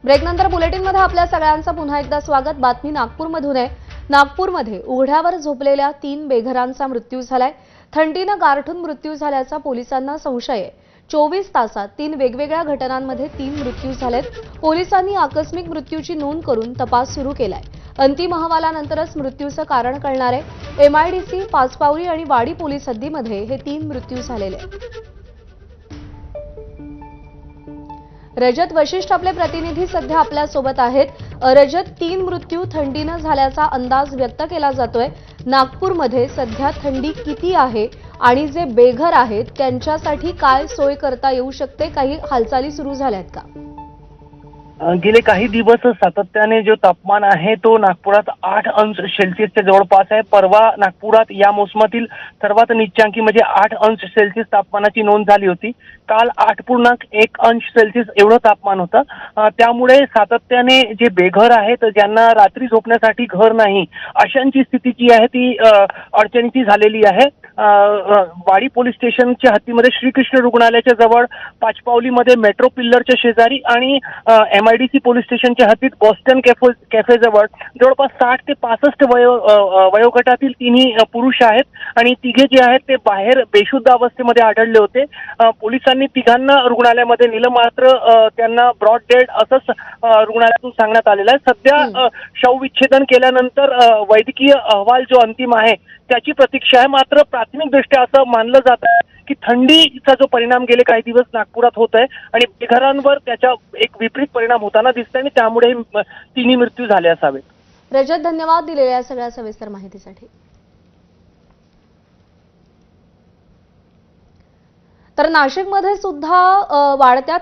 ब्रेकनंतर बुलेटिनमध्ये आपल्या सगळ्यांचं पुन्हा एकदा स्वागत। बातमी नागपूरमधून आहे। नागपूरमध्ये उघड्यावर झोपलेल्या 3 बेघरांचा मृत्यू झालाय। थंडीने गारठून मृत्यू झाल्याचा पोलिसांना संशय आहे। 24 तासात 3 वेगवेगळ्या घटनांमध्ये 3 मृत्यू झालेत। पोलिसांनी आकस्मिक मृत्यूची नोंद करून तपास सुरू केलाय। अंतिम अहवालानंतरच मृत्यूचं कारण कळणार आहे। MIDC, पाचपावली आणि वाडी पोलीस हद्दीमध्ये हे 3 मृत्यू झालेले आहेत। रजत वशिष्ठ आपले प्रतिनिधी सध्या आपल्या सोबत आहेत। रजत, 3 मृत्यू थंडीने झाल्याचा अंदाज व्यक्त केला जातोय। नागपूरमध्ये सध्या थंडी किती आहे आणि जे बेघर आहेत त्यांच्यासाठी काय सोय करता येऊ शकते? काही हालचाली सुरू झाल्यात का? गेले काही दिवस सातत्याने जो तापमान आहे तो नागपुरात 8 अंश सेल्सिअसच्या जवळपास आहे। परवा नागपुरात या मोसमातील सर्वात नीचांकी म्हणजे 8 अंश सेल्सिअस तापमानाची नोंद झाली होती। काल 8.1 अंश सेल्सिअस एवढं तापमान होतं। त्यामुळे सातत्याने जे बेघर आहेत, ज्यांना रात्री झोपण्यासाठी घर नाही, अशांची स्थिती जी आहे ती अडचणीची झालेली आहे। वाडी पोलीस स्टेशनच्या हद्दीमध्ये श्रीकृष्ण रुग्णालयाच्या जवळ, पाचपावलीमध्ये मेट्रो पिल्लरच्या शेजारी आणि MIDC पोलीस स्टेशनच्या हद्दीत बॉस्टन कॅफे जवळ जवळपास 60 ते 65 वयोगटातील तिन्ही पुरुष आहेत आणि तिघे जे आहेत ते बाहेर बेशुद्ध अवस्थेमध्ये आढळले होते। पोलिसांनी तिघांना रुग्णालयामध्ये नेलं, मात्र त्यांना ब्रॉड डेड असंच रुग्णालयातून सांगण्यात आलेलं आहे। सध्या शवविच्छेदन केल्यानंतर वैद्यकीय अहवाल जो अंतिम आहे त्याची प्रतीक्षा आहे। मात्र प्राथमिकदृष्ट्या असं मानलं जात आहे की थंडीचा जो परिणाम गेले काही दिवस नागपुरात होत आहे आणि बेघरांवर त्याचा एक विपरीत परिणाम होताना दिसतोय आणि त्यामुळे तिन्ही मृत्यू झाले असावेत। रजत, धन्यवाद दिलेल्या सगळ्या सविस्तर माहितीसाठी। तर नाशिकमध्ये सुद्धा वाढत्या